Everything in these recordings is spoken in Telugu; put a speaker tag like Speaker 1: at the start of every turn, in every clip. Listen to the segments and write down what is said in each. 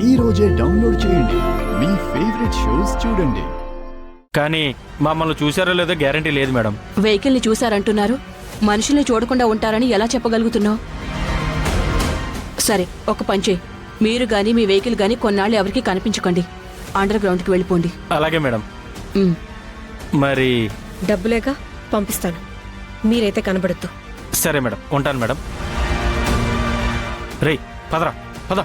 Speaker 1: ఈ రోజే డౌన్లోడ్ చేయండి. మీ ఫేవరెట్ షోస్ చూడండి.
Speaker 2: కానీ మమ్మల్ని చూసారో లేదో గ్యారంటీ లేదు మేడం.
Speaker 3: వెహికల్ని చూశారంటున్నారు, మనుషుల్ని చూడకుండా ఉంటారని ఎలా చెప్పగలుగుతున్నావు? సరే, ఒక పని చేయి. మీరు గాని మీ వెహికల్ గాని కొన్నాళ్ళు ఎవరికి కనిపించకండి. అండర్ గ్రౌండ్కి వెళ్ళిపోండి.
Speaker 2: అలాగే మేడం.
Speaker 3: ఉమ్.
Speaker 2: మరి
Speaker 4: డబ్బులేక పంపిస్తాను, మీరైతే కనబడద్దు.
Speaker 2: సరే మేడం, ఉంటాను మేడం. రేయ్ పదరా పద.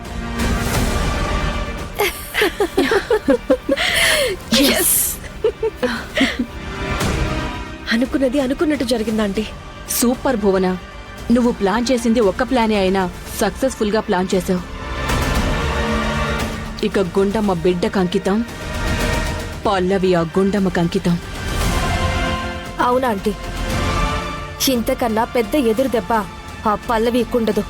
Speaker 4: అనుకున్నది అనుకున్నట్టు జరిగిందా ఆంటీ?
Speaker 3: సూపర్ భువన, నువ్వు ప్లాన్ చేసింది ఒక్క ప్లానే అయినా సక్సెస్ఫుల్ గా ప్లాన్ చేసావు. ఇక గుండమ్మ బిడ్డకు అంకితం, పల్లవి ఆ గుండమ్మకు అంకితం.
Speaker 4: అవునా ఆంటీ, ఇంతకన్నా పెద్ద ఎదురు దెబ్బ ఆ పల్లవి ఎక్కుండదు.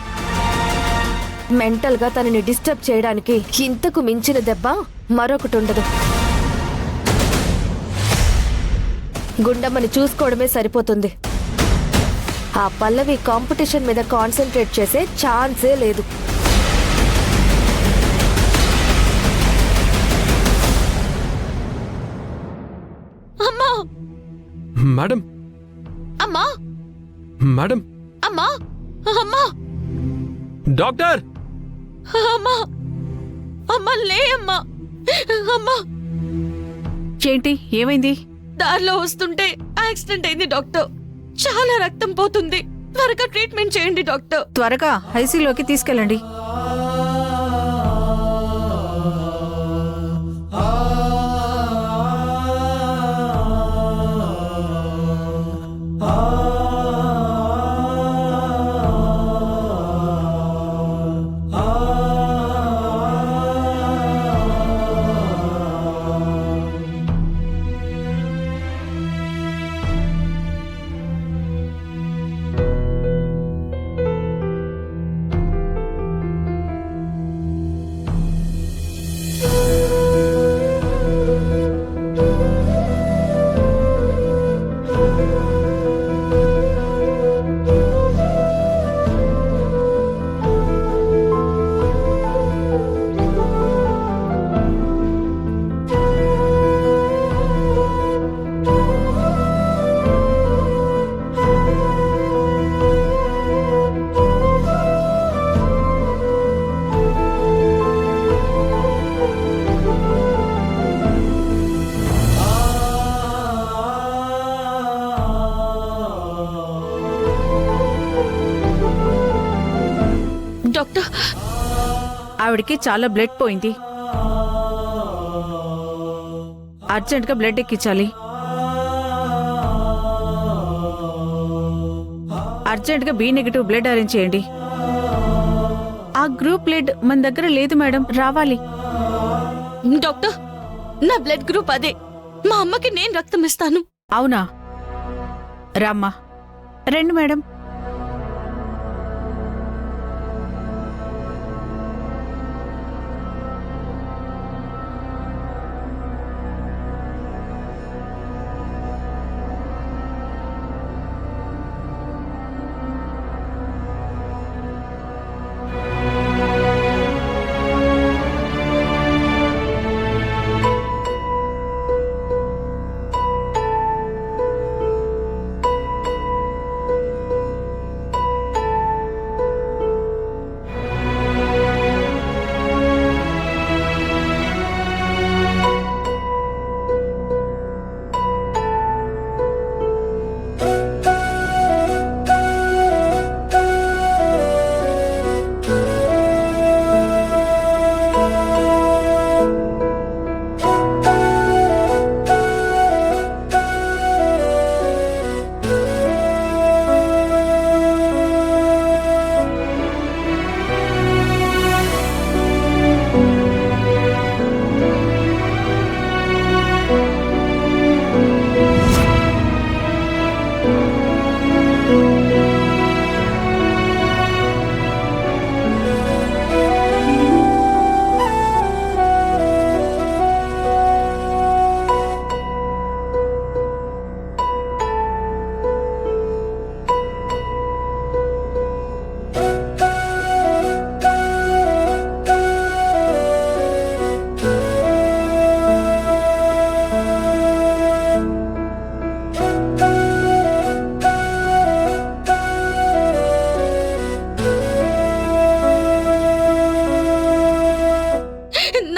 Speaker 4: మెంటల్ గా తనని డిస్టర్బ్ చేయడానికి ఇంతకు మించిన దెబ్బ మరొకటి ఉండదు. గుండమ్మని చూసుకోవడమే సరిపోతుంది. ఆ పల్లవి కాంపిటీషన్ మీద కాన్సన్ట్రేట్ చేసే ఛాన్సే లేదు.
Speaker 3: అమ్మా
Speaker 5: మేడం,
Speaker 3: అమ్మా
Speaker 5: మేడం,
Speaker 3: అమ్మా అమ్మా
Speaker 5: డాక్టర్,
Speaker 3: అమ్మా అమ్మా లే అమ్మా. అమ్మా
Speaker 6: ఏంటి, ఏమైంది?
Speaker 3: దారిలో వస్తుంటే యాక్సిడెంట్ అయింది డాక్టర్. చాలా రక్తం పోతుంది. త్వరగా ట్రీట్మెంట్ చేయండి డాక్టర్.
Speaker 6: త్వరగా ఐసీలోకి తీసుకెళ్ళండి.
Speaker 3: డాక్టర్,
Speaker 6: ఆవిడికి చాలా బ్లడ్ పోయింది. అర్జెంట్గా బ్లడ్ ఎక్కించాలి. అర్జెంట్గా బి నెగిటివ్ బ్లడ్ అరేంజ్ చేయండి. ఆ గ్రూప్ బ్లడ్ మన దగ్గర లేదు మేడం, రావాలి.
Speaker 3: డాక్టర్, నా బ్లడ్ గ్రూప్ అదే. మా అమ్మకి నేను రక్తం ఇస్తాను.
Speaker 6: అవునా, రామ్మా. రండి మేడం.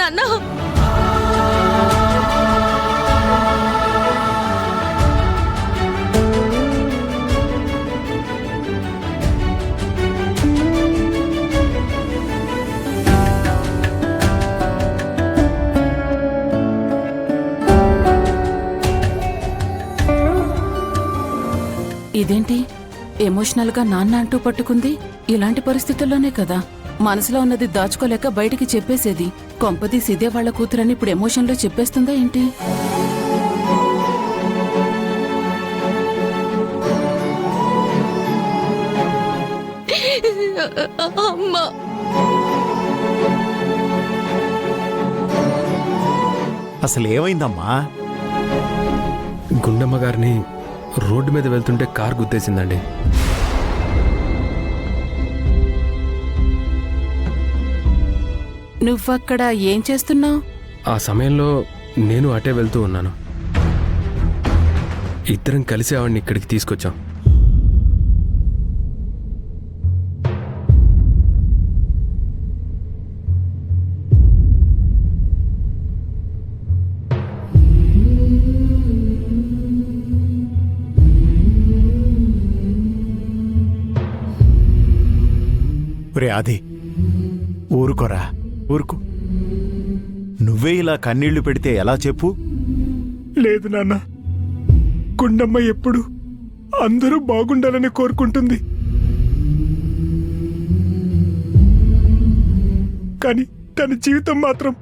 Speaker 3: నాన్న.
Speaker 7: ఇదేంటి ఎమోషనల్ గా నాన్న అంటూ పట్టుకుంది? ఇలాంటి పరిస్థితుల్లోనే కదా మనసులో ఉన్నది దాచుకోలేక బయటికి చెప్పేసేది. కొంపదీసి ఇదే వాళ్ళ కూతురని ఇప్పుడు ఎమోషన్లో చెప్పేస్తుందా ఏంటి?
Speaker 3: అమ్మా,
Speaker 8: అసలు ఏమైందమ్మా?
Speaker 5: గుండమ్మ గారిని రోడ్డు మీద వెళ్తుంటే కార్ గుద్దేసిందండి.
Speaker 7: నువ్వక్కడ ఏం చేస్తున్నావు?
Speaker 5: ఆ సమయంలో నేను అటే వెళ్తూ ఉన్నాను. ఇద్దరం కలిసి ఆవిడ్ని ఇక్కడికి తీసుకొచ్చాం.
Speaker 8: ఒరే ఆది, ఊరుకోరా, ఊరుకు. నువ్వే ఇలా కన్నీళ్లు పెడితే ఎలా చెప్పు?
Speaker 9: లేదు నాన్న, గుండమ్మ ఎప్పుడు అందరూ బాగుండాలని కోరుకుంటుంది. కానీ తన జీవితం మాత్రం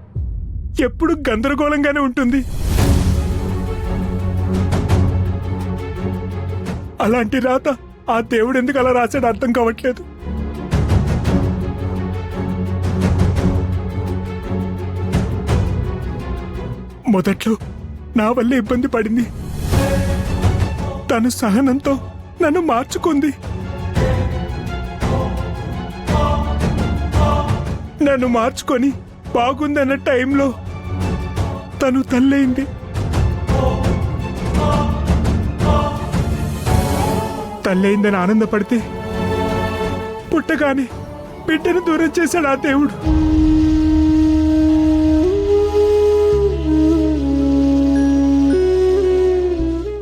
Speaker 9: ఎప్పుడు గందరగోళంగానే ఉంటుంది. అలాంటి రాత ఆ దేవుడు ఎందుకు అలా రాశాడు అర్థం కావట్లేదు. మొదట్లో నా వల్ల ఇబ్బంది పడింది. తను సహనంతో నన్ను మార్చుకుంది. నన్ను మార్చుకొని బాగుందన్న టైంలో తను తల్లయింది. తల్లయిందని ఆనందపడితే పుట్టగానే బిడ్డను దూరం చేశాడు ఆ దేవుడు.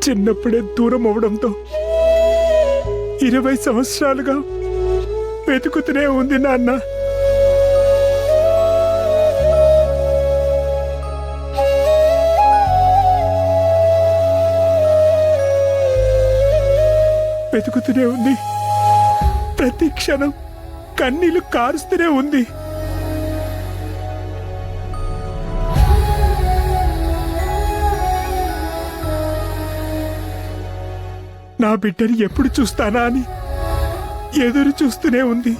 Speaker 9: చిన్నప్పుడే దూరం అవడంతో 20 సంవత్సరాలుగా వెతుకుతూనే ఉంది నాన్న. వెతుకుతూనే ఉంది. ప్రతి క్షణం కన్నీళ్లు కారుస్తూనే ఉంది. నా బిడ్డని ఎప్పుడు చూస్తానా అని ఎదురు చూస్తూనే ఉంది.